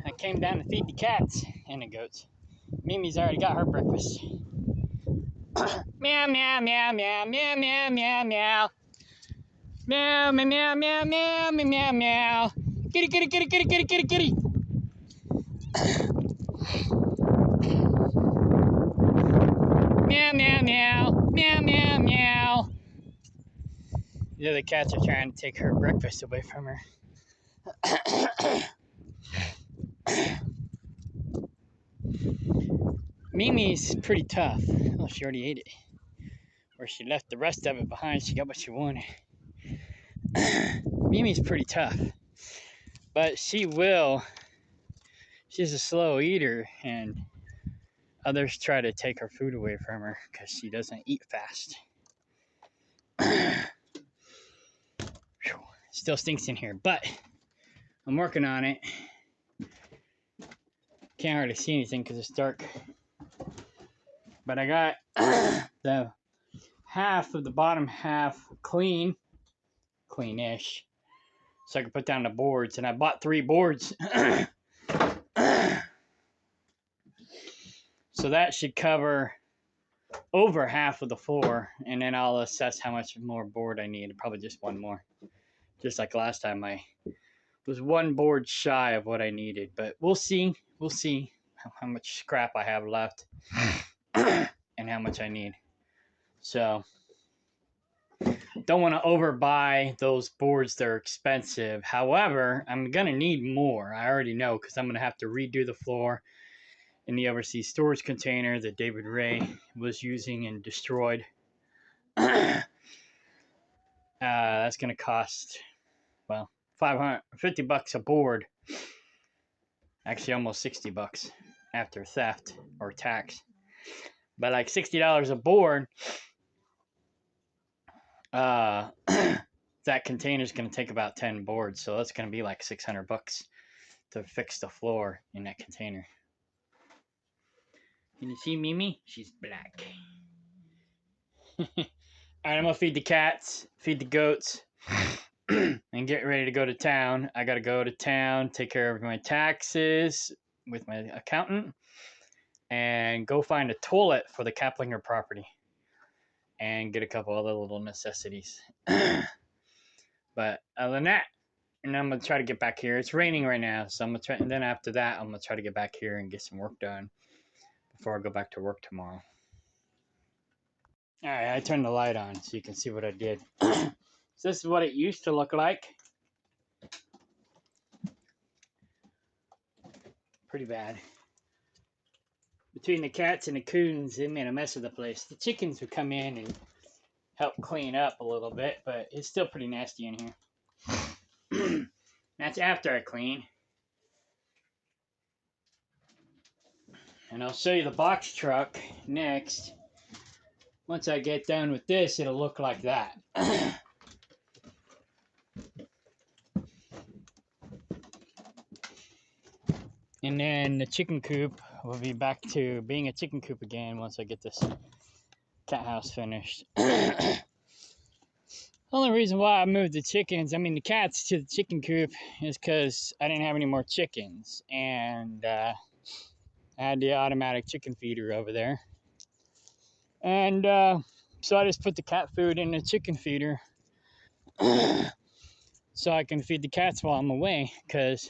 I came down to feed the cats and the goats. Mimi's already got her breakfast. Meow, meow, meow, meow, meow, meow, meow, meow. Meow, meow, meow, meow, meow, meow, meow, meow. Kitty, kitty, kitty, kitty, kitty, kitty, kitty. Meow, meow, meow, meow, meow, meow. The other cats are trying to take her breakfast away from her. Mimi's pretty tough. Well, she already ate it. Or she left the rest of it behind. She got what she wanted. Mimi's pretty tough. But she's a slow eater, and others try to take her food away from her because she doesn't eat fast. Still stinks in here, but I'm working on it. Can't hardly see anything because it's dark. But I got the half of the bottom half cleanish, so I can put down the boards. And I bought 3 boards. So that should cover over half of the floor, and then I'll assess how much more board I need. Probably just one more. Just like last time, I was 1 board shy of what I needed, but we'll see. We'll see how much scrap I have left and how much I need. So don't want to overbuy those boards. They're expensive. However, I'm going to need more. I already know, because I'm going to have to redo the floor in the overseas storage container that David Ray was using and destroyed. That's going to cost, well, $550 a board. Actually, almost $60 after theft or tax. But like $60 a board, that container's going to take about 10 boards. So that's going to be like $600 to fix the floor in that container. Can you see Mimi? She's black. Alright, I'm going to feed the cats, feed the goats, and get ready to go to town. I got to go to town, take care of my taxes with my accountant, and go find a toilet for the Kaplinger property and get a couple other little necessities. But other than that, and I'm going to try to get back here. It's raining right now, so I'm going to try, and then after that, I'm going to try to get back here and get some work done before I go back to work tomorrow. All right, I turned the light on so you can see what I did. So this is what it used to look like. Pretty bad. Between the cats and the coons, they made a mess of the place. The chickens would come in and help clean up a little bit, but it's still pretty nasty in here. That's after I clean. And I'll show you the box truck next. Once I get done with this, it'll look like that. And then the chicken coop will be back to being a chicken coop again once I get this cat house finished. Only reason why I moved the cats to the chicken coop is because I didn't have any more chickens. And I had the automatic chicken feeder over there. And so I just put the cat food in the chicken feeder so I can feed the cats while I'm away, because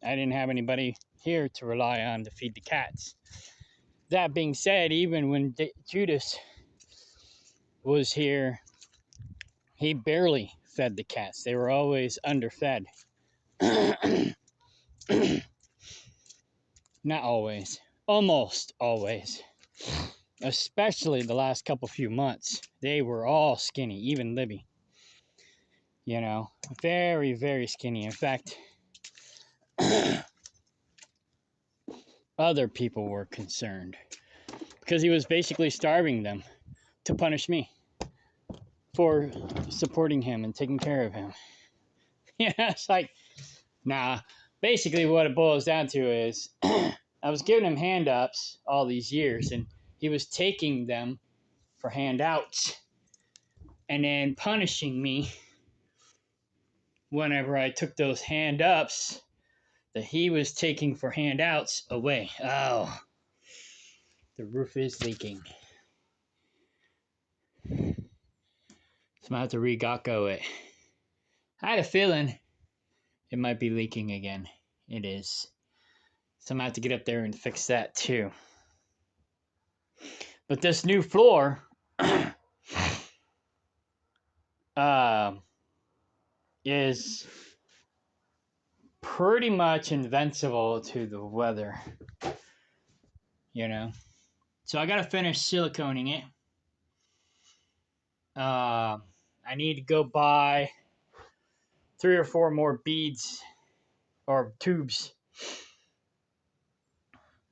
I didn't have anybody here to rely on to feed the cats. That being said, even when Judas was here, he barely fed the cats. They were always underfed. Not always. Almost always. Especially the last few months. They were all skinny, even Libby. You know, very, very skinny. In fact, other people were concerned because he was basically starving them to punish me. for supporting him and taking care of him. It's like, nah. Basically, what it boils down to is I was giving him hand-ups all these years, and he was taking them for handouts and then punishing me whenever I took those hand-ups that he was taking for handouts away. Oh, the roof is leaking. So I'm gonna have to re-Gocko it. I had a feeling it might be leaking again. It is. So I'm gonna have to get up there and fix that too. But this new floor is pretty much invincible to the weather, you know. So I gotta finish siliconing it. I need to go buy 3 or 4 more beads or tubes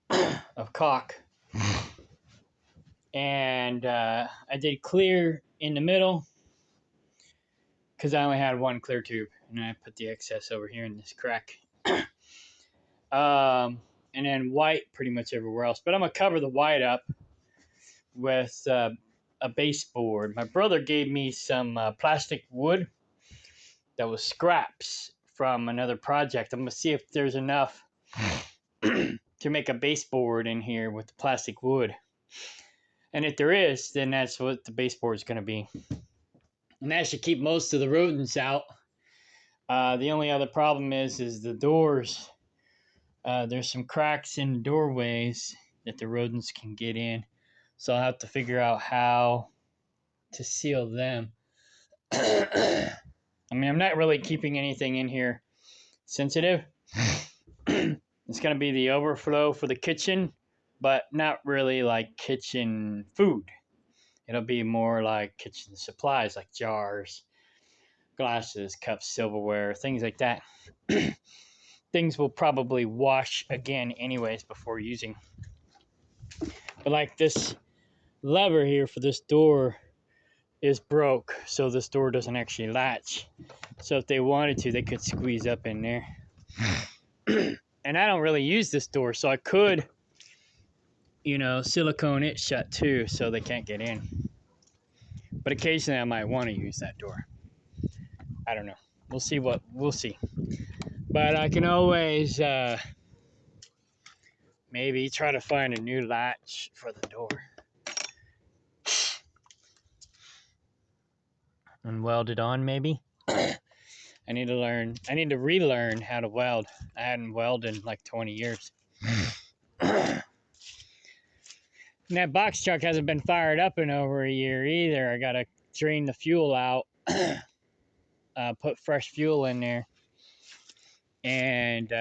of caulk. And I did clear in the middle because I only had one clear tube, and I put the excess over here in this crack. And then white pretty much everywhere else. But I'm gonna cover the white up with a baseboard. My brother gave me some plastic wood that was scraps from another project. I'm gonna see if there's enough to make a baseboard in here with the plastic wood. And if there is, then that's what the baseboard is gonna be. And that should keep most of the rodents out. The only other problem is the doors. There's some cracks in the doorways that the rodents can get in. So I'll have to figure out how to seal them. I mean, I'm not really keeping anything in here sensitive. It's going to be the overflow for the kitchen, but not really like kitchen food. It'll be more like kitchen supplies, like jars, glasses, cups, silverware, things like that. Things will probably wash again anyways before using. But like this lever here for this door is broke, so this door doesn't actually latch. So if they wanted to, they could squeeze up in there. And I don't really use this door, so I could, silicone it shut too, so they can't get in. But occasionally I might want to use that door. I don't know. We'll see. But I can always maybe try to find a new latch for the door. And weld it on, maybe. I need to relearn how to weld. I hadn't welded in like 20 years. And that box truck hasn't been fired up in over a year either. I gotta drain the fuel out, put fresh fuel in there, and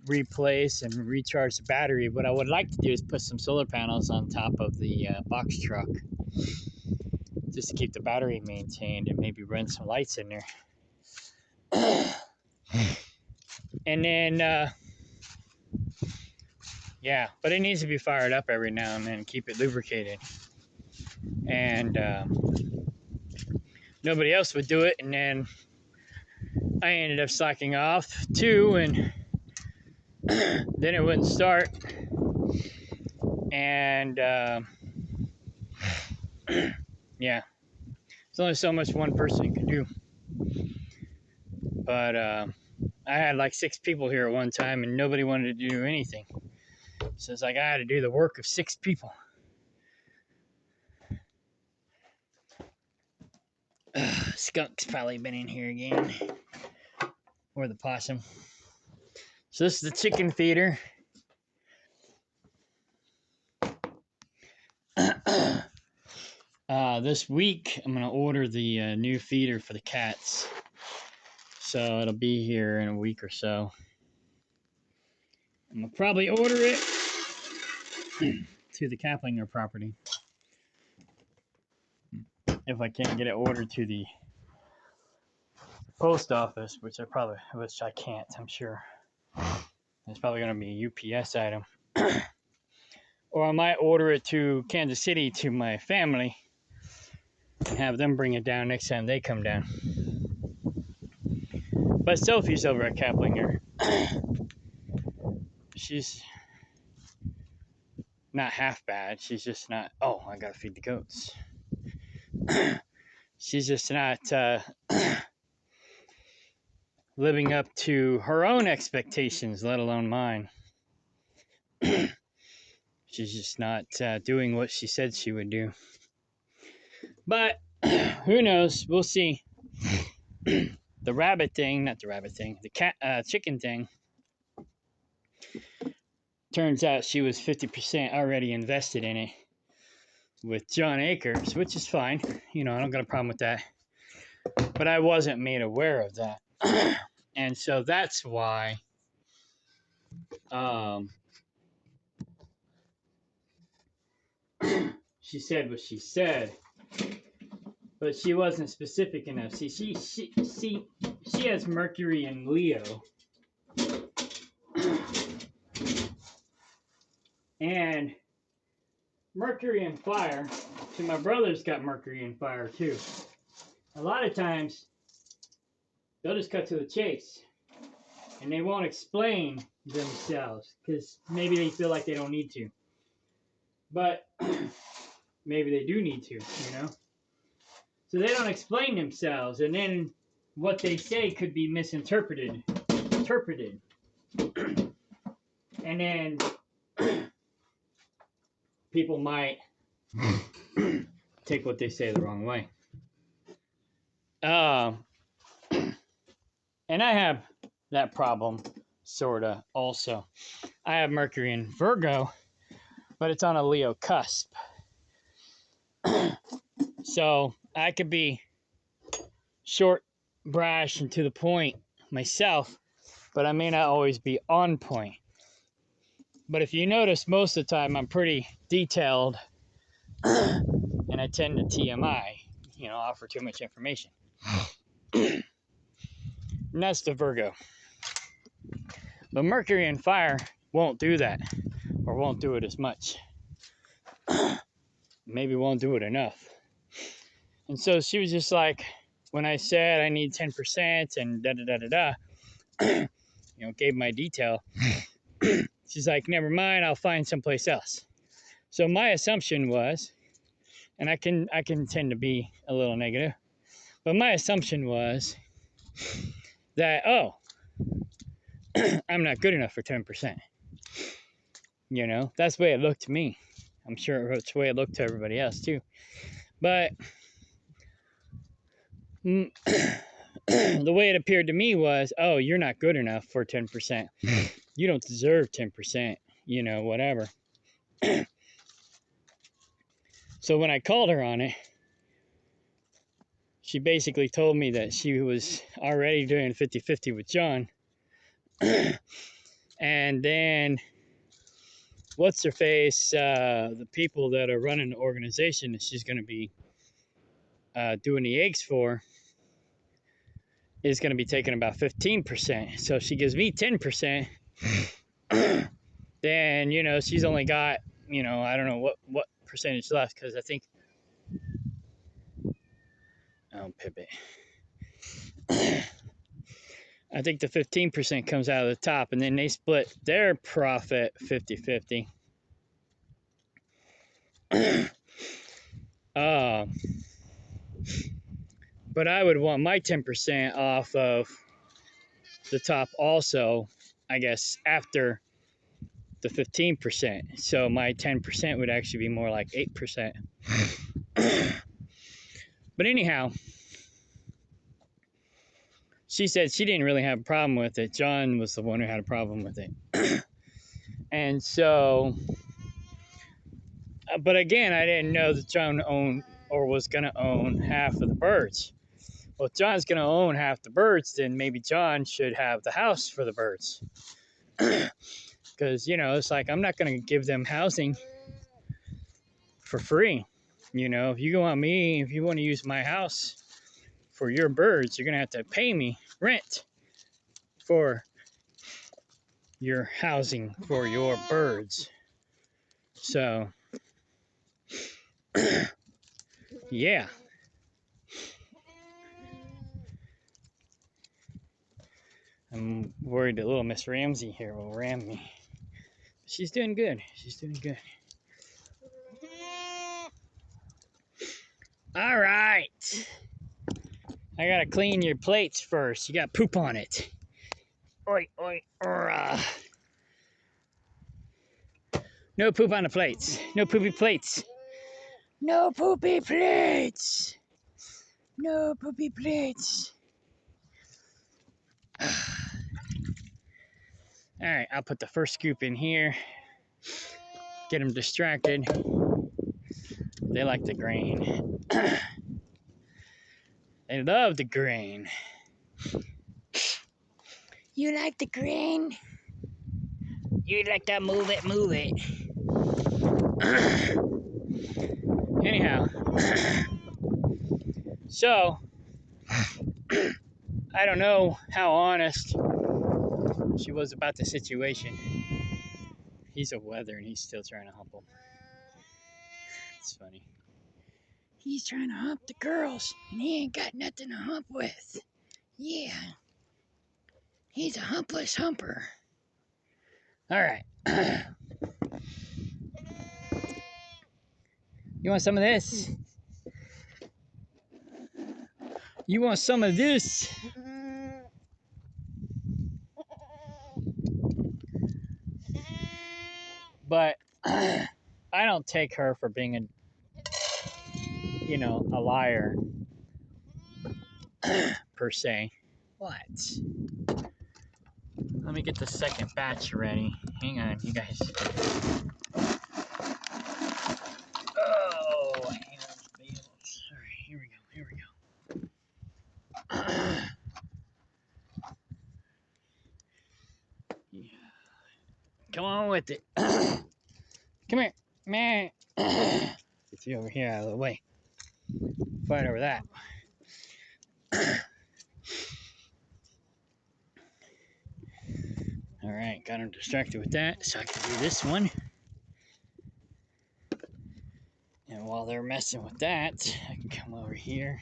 replace and recharge the battery. What I would like to do is put some solar panels on top of the box truck, just to keep the battery maintained, and maybe run some lights in there. And then yeah, but it needs to be fired up every now and then, keep it lubricated. And nobody else would do it, and then I ended up slacking off too, and then it wouldn't start. And yeah, there's only so much one person can do. But I had like 6 people here at one time, and nobody wanted to do anything. So it's like I had to do the work of 6 people. Skunk's probably been in here again. Or the possum. So this is the chicken feeder. This week I'm gonna order the new feeder for the cats. So it'll be here in a week or so. I'm gonna probably order it to the Kaplinger property. If I can't get it ordered to the post office, which I can't, I'm sure. It's probably gonna be a UPS item. Or I might order it to Kansas City to my family. have them bring it down next time they come down. But Sophie's over at Kaplinger. She's not half bad. She's just not. Oh, I gotta feed the goats. She's just not living up to her own expectations, let alone mine. She's just not doing what she said she would do. But who knows? We'll see. The rabbit thing, not the rabbit thing, the chicken thing. Turns out she was 50% already invested in it with John Akers, which is fine. You know, I don't got a problem with that. But I wasn't made aware of that. And so that's why she said what she said. But she wasn't specific enough. See, she has Mercury in Leo. And Mercury in fire. See, my brother's got Mercury in fire too. A lot of times, they'll just cut to the chase. And they won't explain themselves. Because maybe they feel like they don't need to. But maybe they do need to, you know? So they don't explain themselves. And then what they say could be misinterpreted. And then people might take what they say the wrong way. And I have that problem, sort of, also. I have Mercury in Virgo, but it's on a Leo cusp. So I could be short, brash, and to the point myself, but I may not always be on point. But if you notice, most of the time I'm pretty detailed, and I tend to TMI, you know, offer too much information. And that's the Virgo. But Mercury in fire won't do that, or won't do it as much. Maybe won't do it enough. And so she was just like, when I said I need 10% and da-da-da-da-da, you know, gave my detail, she's like, never mind, I'll find someplace else. So my assumption was, and I can tend to be a little negative, but my assumption was that, oh, I'm not good enough for 10%. You know, that's the way it looked to me. I'm sure it's the way it looked to everybody else too. But the way it appeared to me was, oh, you're not good enough for 10%. You don't deserve 10%, you know, whatever. So when I called her on it, she basically told me that she was already doing 50-50 with John. And then, what's her face? The people that are running the organization that she's going to be doing the eggs for is going to be taking about 15%. So she gives me 10%. Then, you know, she's only got, you know, I don't know what percentage left, because I think, oh, pivot. I think the 15% comes out of the top, and then they split their profit 50-50. But I would want my 10% off of the top also, I guess, after the 15%. So my 10% would actually be more like 8%. But anyhow, she said she didn't really have a problem with it. John was the one who had a problem with it. And so, but again, I didn't know that John owned or was going to own half of the birds. Well, if John's going to own half the birds, then maybe John should have the house for the birds. Because, you know, it's like, I'm not going to give them housing for free. You know, if you want to use my house for your birds, you're going to have to pay me rent for your housing for your birds. So, yeah. I'm worried that little Miss Ramsey here will ram me. She's doing good. She's doing good. All right. I gotta clean your plates first. You got poop on it. Oi, oi, No poop on the plates. No poopy plates. No poopy plates. No poopy plates. All right, I'll put the first scoop in here. Get them distracted. They like the grain. They love the grain. You like the grain? You like to move it, move it. Anyhow, so I don't know how honest she was about the situation. He's a weather and he's still trying to hump him. It's funny. He's trying to hump the girls and he ain't got nothing to hump with. Yeah. He's a humpless humper. All right. You want some of this? You want some of this? But I don't take her for being a liar per se. What? Let me get the second batch ready. Hang on, you guys. Oh, hang on. All right, here we go. Yeah. Come on with it. Come here, man. Get you over here out of the way. Fight over that. All right, got him distracted with that, so I can do this one. And while they're messing with that, I can come over here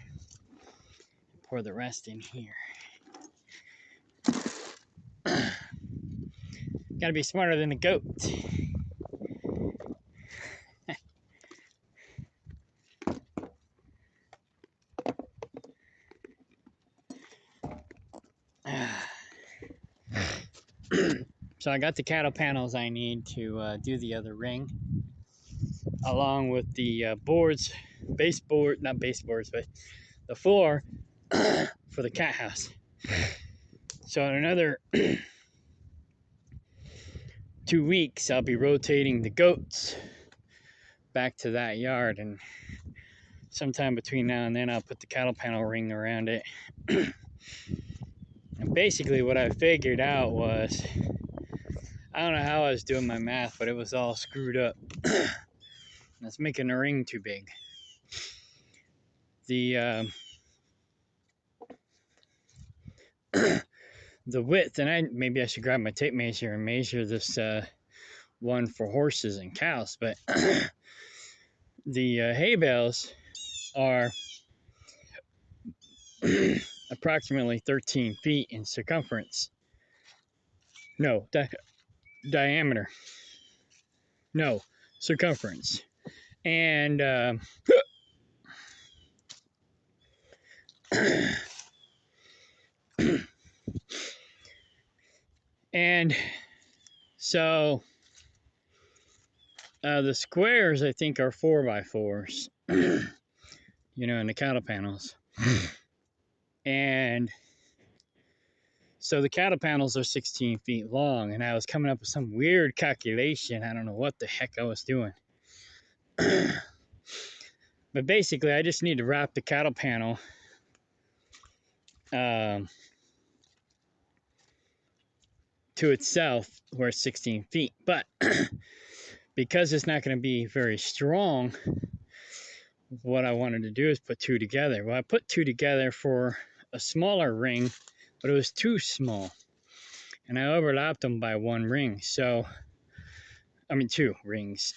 and pour the rest in here. Gotta be smarter than the goat. So I got the cattle panels I need to do the other ring, along with the boards, not baseboards, but the floor for the cat house. So in another 2 weeks, I'll be rotating the goats back to that yard, and sometime between now and then, I'll put the cattle panel ring around it. And basically what I figured out was, I don't know how I was doing my math, but it was all screwed up. That's making the ring too big. The width, and maybe I should grab my tape measure and measure this one for horses and cows, but the hay bales are approximately 13 feet in circumference. No, diameter. No, circumference. And and so the squares, I think, are 4x4s, in the cattle panels. And so the cattle panels are 16 feet long, and I was coming up with some weird calculation. I don't know what the heck I was doing. But basically, I just need to wrap the cattle panel to itself where it's 16 feet. But because it's not going to be very strong, what I wanted to do is put two together. Well, I put two together for a smaller ring, but it was too small. And I overlapped them by one ring. So, two rings,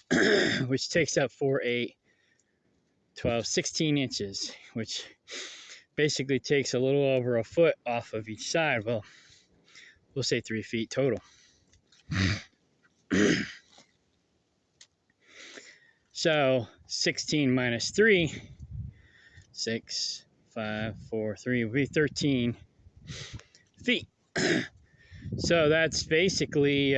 which takes up 4, 8, 12, 16 inches, which basically takes a little over a foot off of each side. Well, We'll say 3 feet total. So 16 minus 3, 6, 5, 4, 3 will be 13 feet. So that's basically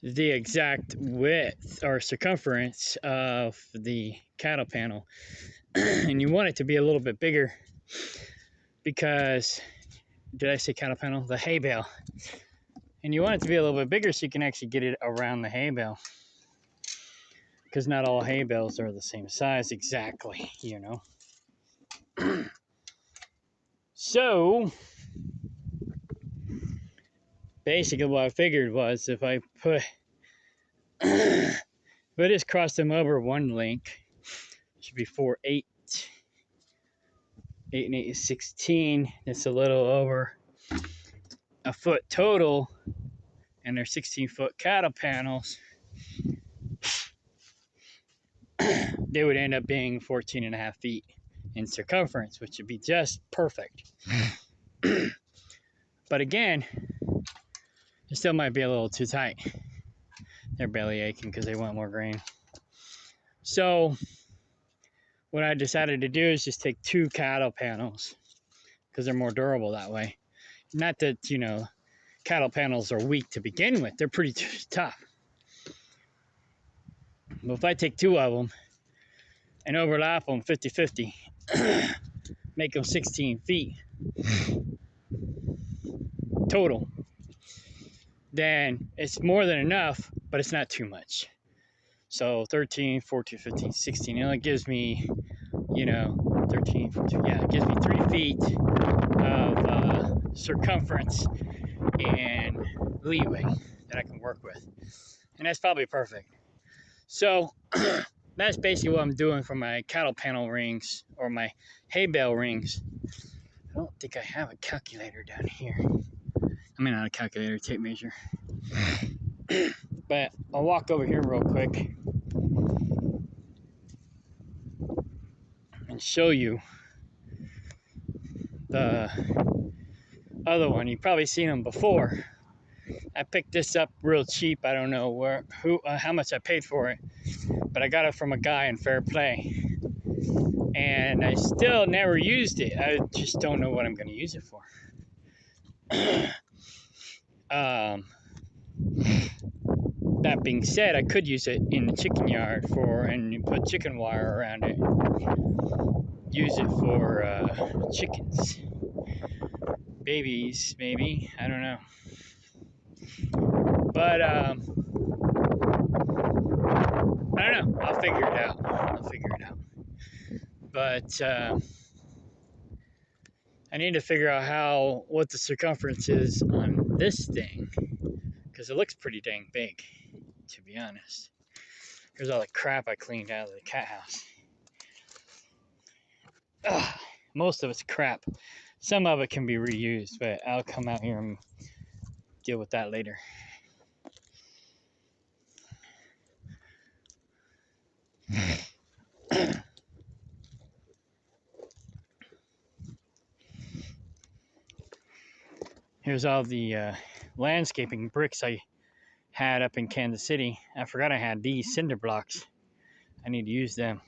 the exact width or circumference of the cattle panel. And you want it to be a little bit bigger because, did I say cattle panel? The hay bale. And you want it to be a little bit bigger so you can actually get it around the hay bale. Because not all hay bales are the same size exactly, you know. So, basically what I figured was if I put, if I just cross them over one link, it should be 4, 8. 8 and 8 is 16. It's a little over a foot total, and they're 16-foot cattle panels. They would end up being 14 and a half feet in circumference, which would be just perfect. But again, it still might be a little too tight. They're belly aching because they want more grain. So what I decided to do is just take 2 cattle panels because they're more durable that way. Not that, you know, cattle panels are weak to begin with. They're pretty tough. But if I take 2 of them and overlap them 50-50, make them 16 feet total, then it's more than enough, but it's not too much. So 13, 14, 15, 16, you know, it gives me, you know, 13, 14, yeah, it gives me 3 feet of circumference and leeway that I can work with. And that's probably perfect. So that's basically what I'm doing for my cattle panel rings or my hay bale rings. I don't think I have a calculator down here. I mean, not a calculator, tape measure. But I'll walk over here real quick and show you the other one. You've probably seen them before. I picked this up real cheap. I don't know how much I paid for it, but I got it from a guy in Fair Play. And I still never used it. I just don't know what I'm going to use it for. That being said, I could use it in the chicken yard and put chicken wire around it. Use it for chickens. Babies, maybe. I don't know. But, I don't know. I'll figure it out. But, I need to figure out what the circumference is on this thing. Because it looks pretty dang big, to be honest. Here's all the crap I cleaned out of the cat house. Ugh, most of it's crap. Some of it can be reused, but I'll come out here and deal with that later. Here's all the landscaping bricks I had up in Kansas City. I forgot I had these cinder blocks. I need to use them.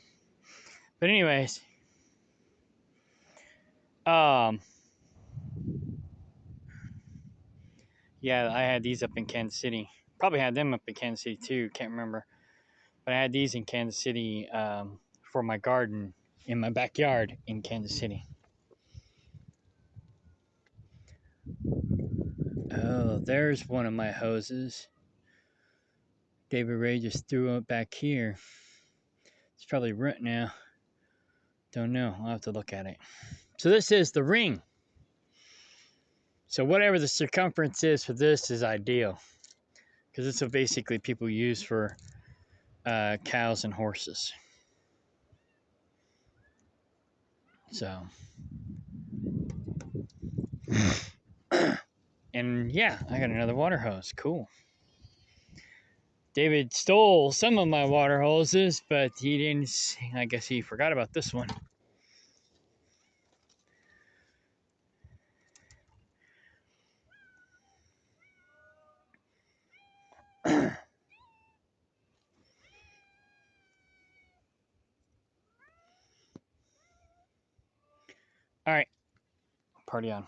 But anyways, yeah, I had these up in Kansas City. Probably had them up in Kansas City too. Can't remember. But I had these in Kansas City for my garden in my backyard in Kansas City. Oh, there's one of my hoses. David Ray just threw it back here. It's probably ruined now. Don't know. I'll have to look at it. So this is the ring. So whatever the circumference is for this is ideal. Because it's what basically people use for cows and horses. So. And yeah, I got another water hose. Cool. David stole some of my water hoses, but he didn't. I guess he forgot about this one. All right, party on.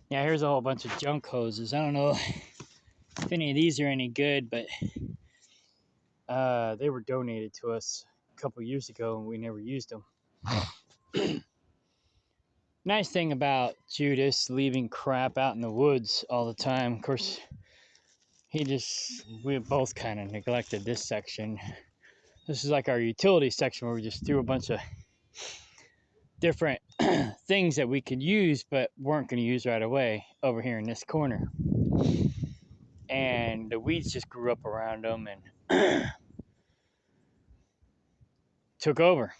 Yeah, here's a whole bunch of junk hoses. I don't know if any of these are any good, but they were donated to us a couple years ago and we never used them. Nice thing about Judas leaving crap out in the woods all the time, of course, we both kind of neglected this section. This is like our utility section where we just threw a bunch of different things that we could use but weren't going to use right away over here in this corner. And the weeds just grew up around them and took over.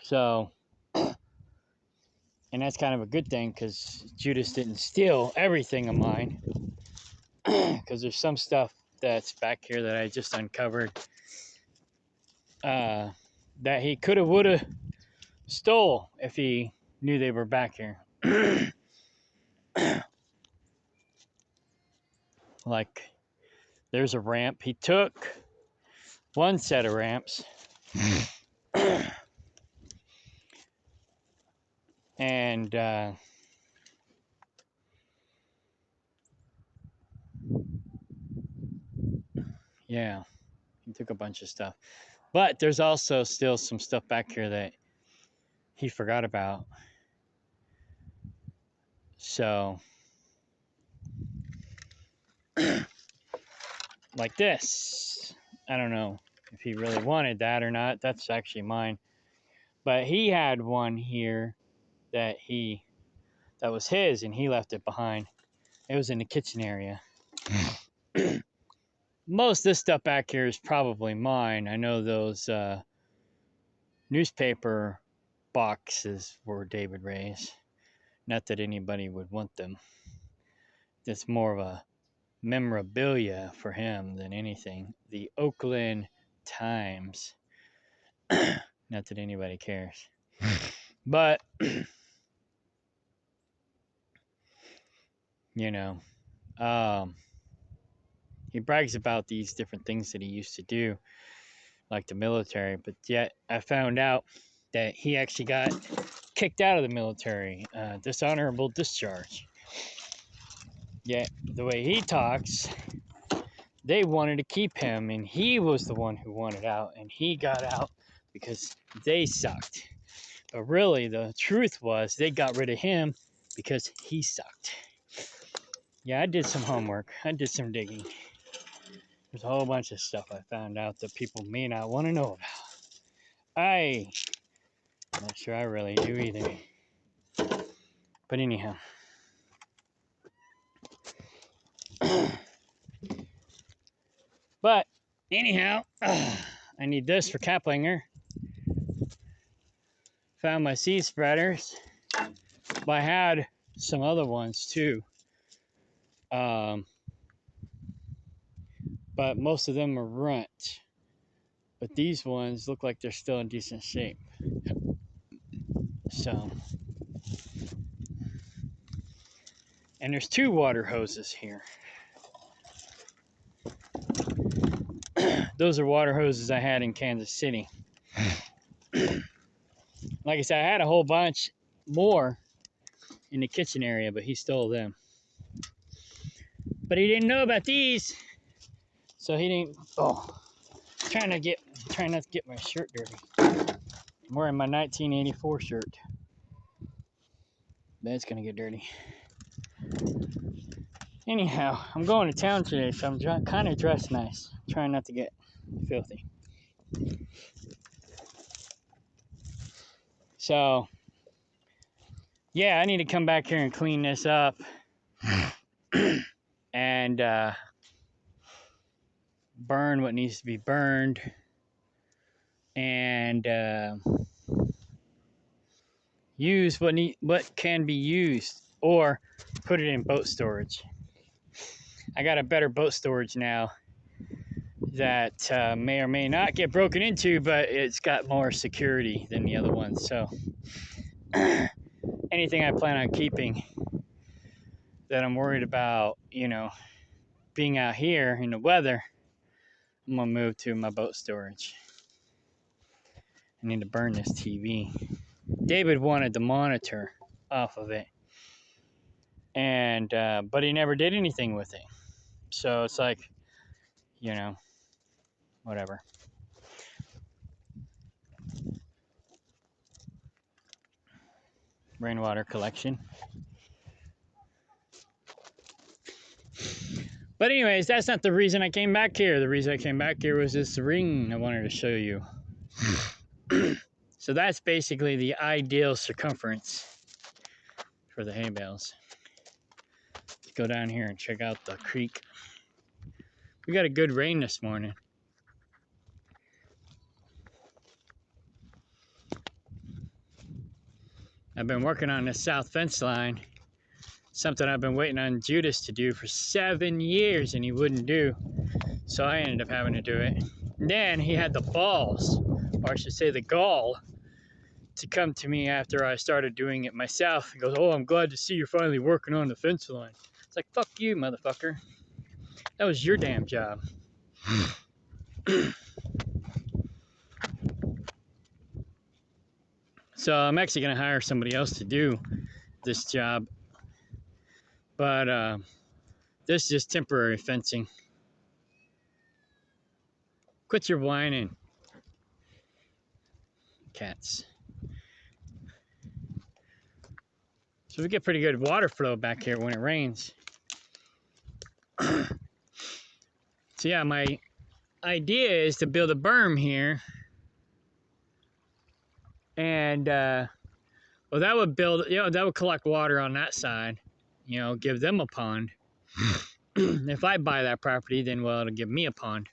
So, and that's kind of a good thing because Judas didn't steal everything of mine. Because there's some stuff that's back here that I just uncovered that he coulda, woulda stole if he knew they were back here. Like, there's a ramp. He took one set of ramps. And yeah, he took a bunch of stuff. But there's also still some stuff back here that he forgot about. So, like this. I don't know if he really wanted that or not. That's actually mine. But he had one here that was his and he left it behind. It was in the kitchen area. Most of this stuff back here is probably mine. I know those newspaper boxes were David Ray's. Not that anybody would want them. It's more of a memorabilia for him than anything. The Oakland Times. Not that anybody cares. But, you know, he brags about these different things that he used to do, like the military, but yet I found out that he actually got kicked out of the military, dishonorable discharge. Yet the way he talks, they wanted to keep him, and he was the one who wanted out, and he got out because they sucked. But really, the truth was they got rid of him because he sucked. Yeah, I did some homework. I did some digging. There's a whole bunch of stuff I found out that people may not want to know about. I'm not sure I really do either. But anyhow. But anyhow, I need this for Kaplinger. Found my seed spreaders. But I had some other ones too. But most of them are runt. But these ones look like they're still in decent shape. So, and there's 2 water hoses here. Those are water hoses I had in Kansas City. Like I said, I had a whole bunch more in the kitchen area, but he stole them. But he didn't know about these, so he didn't. Oh, trying not to get my shirt dirty. I'm wearing my 1984 shirt. That's gonna get dirty. Anyhow, I'm going to town today, so I'm kind of dressed nice. Trying not to get filthy. So, yeah, I need to come back here and clean this up. And burn what needs to be burned. And use what can be used, or put it in boat storage. I got a better boat storage now that may or may not get broken into, but it's got more security than the other ones. So anything I plan on keeping that I'm worried about, you know, being out here in the weather, I'm gonna move to my boat storage. I need to burn this TV. David wanted the monitor off of it, and but he never did anything with it. So it's like, you know, whatever. Rainwater collection. But anyways, that's not the reason I came back here. The reason I came back here was this ring I wanted to show you. So that's basically the ideal circumference for the hay bales. Let's go down here and check out the creek. We got a good rain this morning. I've been working on this south fence line. Something I've been waiting on Judas to do for 7 years and he wouldn't do. So I ended up having to do it. And then he had the balls, or I should say the gall, to come to me after I started doing it myself. He goes, "Oh, I'm glad to see you're finally working on the fence line." It's like, fuck you, motherfucker. That was your damn job. So I'm actually going to hire somebody else to do this job. But this is just temporary fencing. Quit your whining, cats. So we get pretty good water flow back here when it rains. So yeah, my idea is to build a berm here. And, well, that would build, you know, that would collect water on that side. You know, give them a pond. If I buy that property, then, well, it'll give me a pond.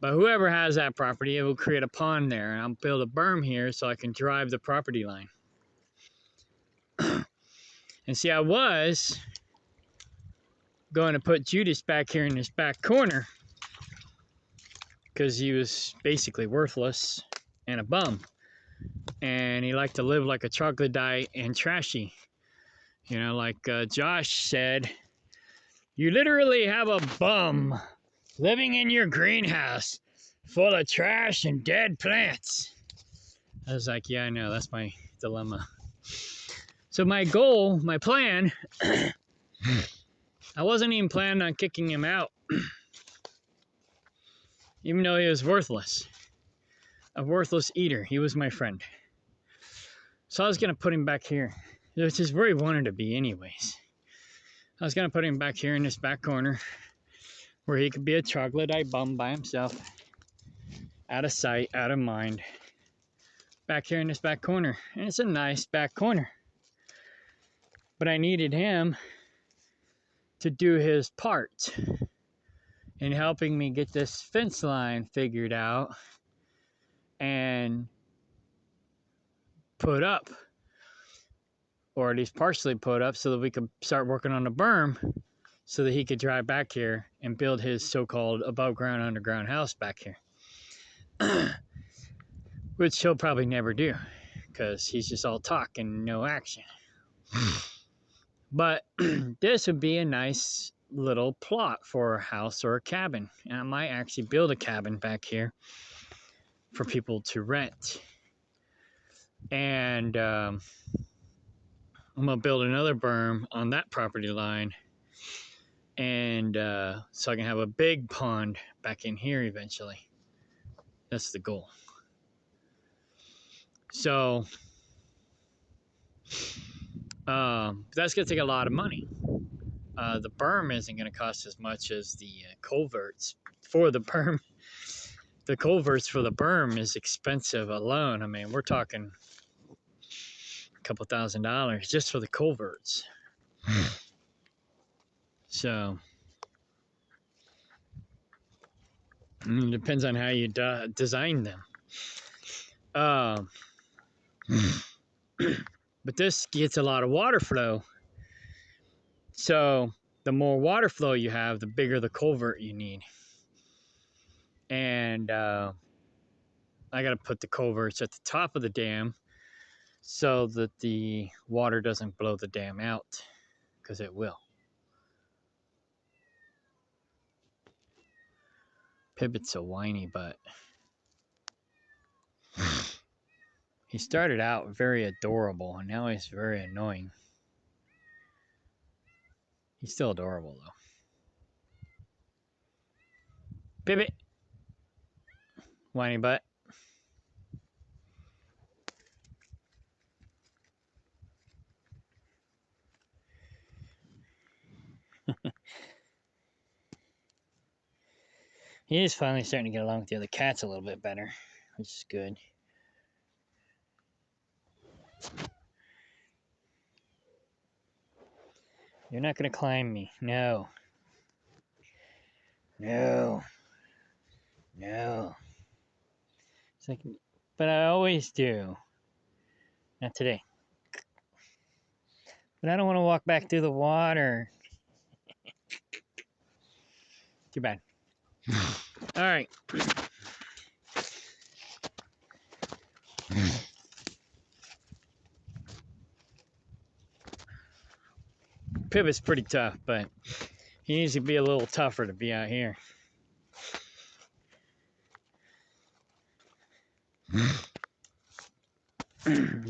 But whoever has that property, it will create a pond there. And I'll build a berm here so I can drive the property line. And see, I was going to put Judas back here in this back corner because he was basically worthless and a bum. And he liked to live like a troglodyte and trashy. You know, like Josh said, you literally have a bum living in your greenhouse full of trash and dead plants. I was like, yeah, I know, that's my dilemma. So my goal, my plan, I wasn't even planning on kicking him out. Even though he was worthless. A worthless eater. He was my friend. So I was going to put him back here, which is where he wanted to be anyways. I was going to put him back here in this back corner where he could be a troglodyte bum by himself. Out of sight, out of mind. Back here in this back corner. And it's a nice back corner. But I needed him to do his part in helping me get this fence line figured out and put up, or at least partially put up, so that we could start working on the berm so that he could drive back here and build his so-called above ground underground house back here. Which he'll probably never do because he's just all talk and no action. But this would be a nice little plot for a house or a cabin. And I might actually build a cabin back here for people to rent. And I'm going to build another berm on that property line. And so I can have a big pond back in here eventually. That's the goal. So that's going to take a lot of money. The berm isn't going to cost as much as the culverts for the berm. The culverts for the berm is expensive alone. I mean, we're talking a couple $1,000 just for the culverts. So it depends on how you design them. But this gets a lot of water flow. So the more water flow you have, the bigger the culvert you need. And I got to put the culverts at the top of the dam so that the water doesn't blow the dam out, because it will. Pivot's a whiny butt. He started out very adorable, and now he's very annoying. He's still adorable, though. Pivot! Whiny butt. He is finally starting to get along with the other cats a little bit better, which is good. You're not going to climb me. No. No. No. It's like, but I always do. Not today. But I don't want to walk back through the water. Too bad. All right. Pivot's pretty tough, but he needs to be a little tougher to be out here.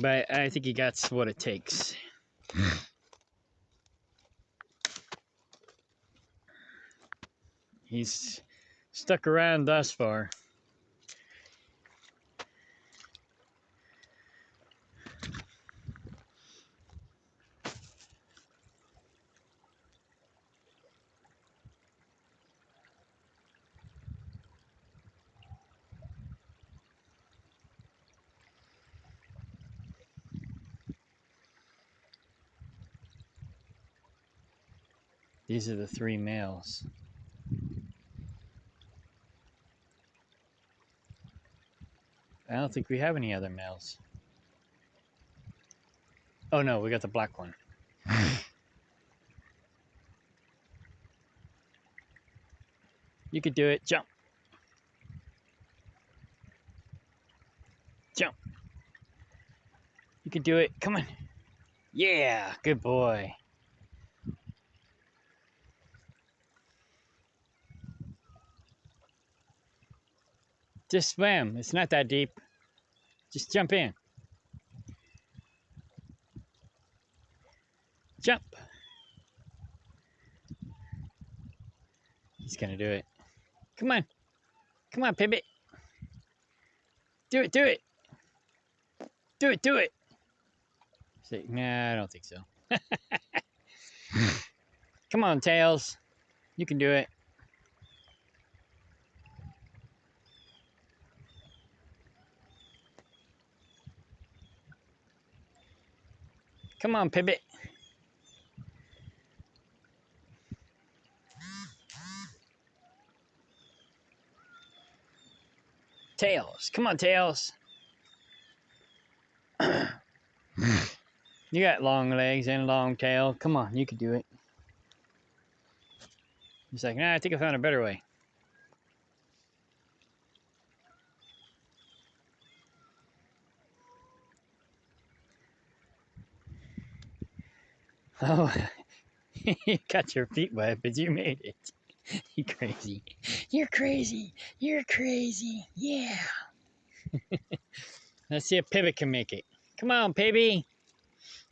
But I think he got what it takes. He's stuck around thus far. These are the 3 males. I don't think we have any other males. Oh no, we got the black one. You could do it. Jump. Jump. You could do it. Come on. Yeah, good boy. Just swim. It's not that deep. Just jump in. Jump. He's gonna do it. Come on. Come on, Pivot. Do it, do it. Do it, do it. Say, nah, I don't think so. Come on, Tails. You can do it. Come on, Pivot. Tails. Come on, Tails. You got long legs and long tail. Come on, you can do it. He's like, nah, I think I found a better way. Oh, you got your feet wet, but you made it. You crazy. You're crazy. You're crazy. Yeah. Let's see if Pivot can make it. Come on, Pibby.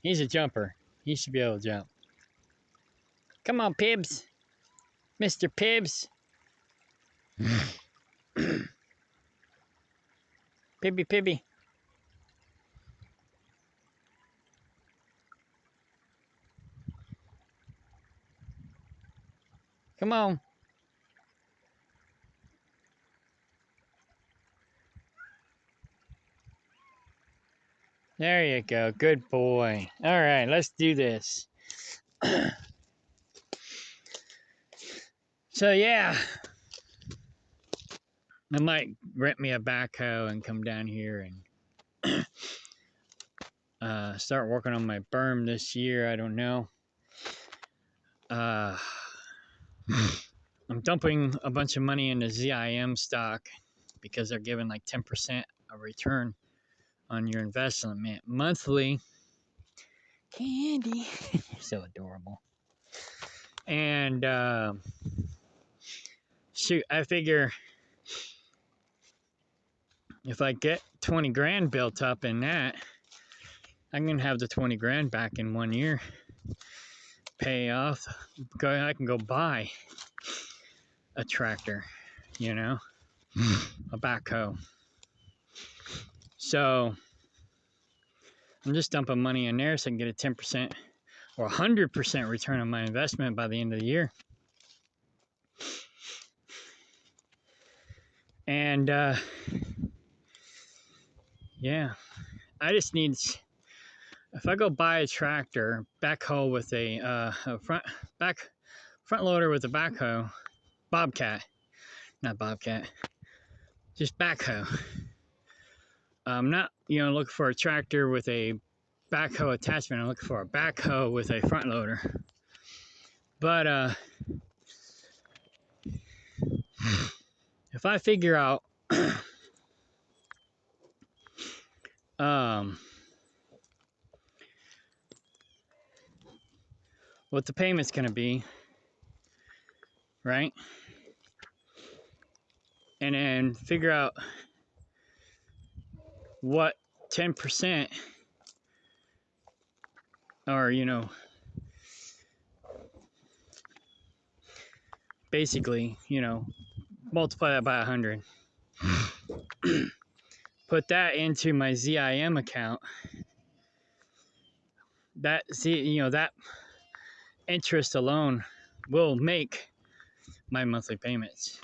He's a jumper. He should be able to jump. Come on, Pibs. Mr. Pibs. Pibby, Pibby. Come on. There you go. Good boy. All right, let's do this. So, yeah. I might rent me a backhoe and come down here and start working on my berm this year. I don't know. I'm dumping a bunch of money into ZIM stock because they're giving like 10% a return on your investment monthly. Candy. So adorable. And shoot, I figure if I get 20 grand built up in that, I'm going to have the 20 grand back in 1 year. Pay off. I can go buy a tractor, you know, a backhoe. So I'm just dumping money in there so I can get a 10% or 100% return on my investment by the end of the year. And yeah, I just need, if I go buy a tractor, backhoe with a front loader with a backhoe, not bobcat, just backhoe. I'm not, looking for a tractor with a backhoe attachment. I'm looking for a backhoe with a front loader. But if I figure out what the payment's gonna be, right? And then figure out what 10% or basically, multiply that by 100. Put that into my ZIM account. That interest alone will make my monthly payments.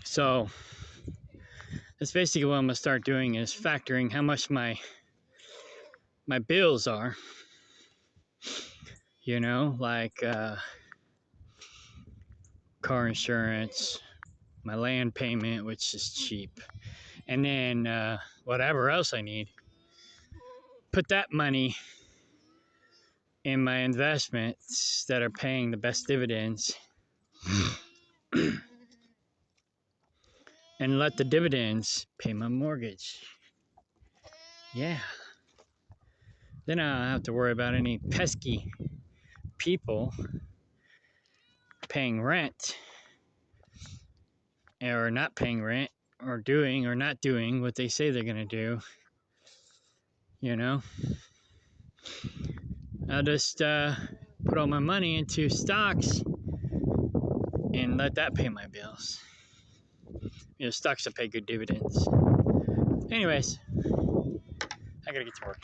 So that's basically what I'm gonna start doing, is factoring how much my bills are. Like car insurance, my land payment, which is cheap, and then whatever else I need. Put that money in my investments that are paying the best dividends, and let the dividends pay my mortgage. Yeah. Then I don't have to worry about any pesky people paying rent or not paying rent or doing or not doing what they say they're going to do. I'll just put all my money into stocks and let that pay my bills. Stocks that pay good dividends. Anyways, I gotta get to work.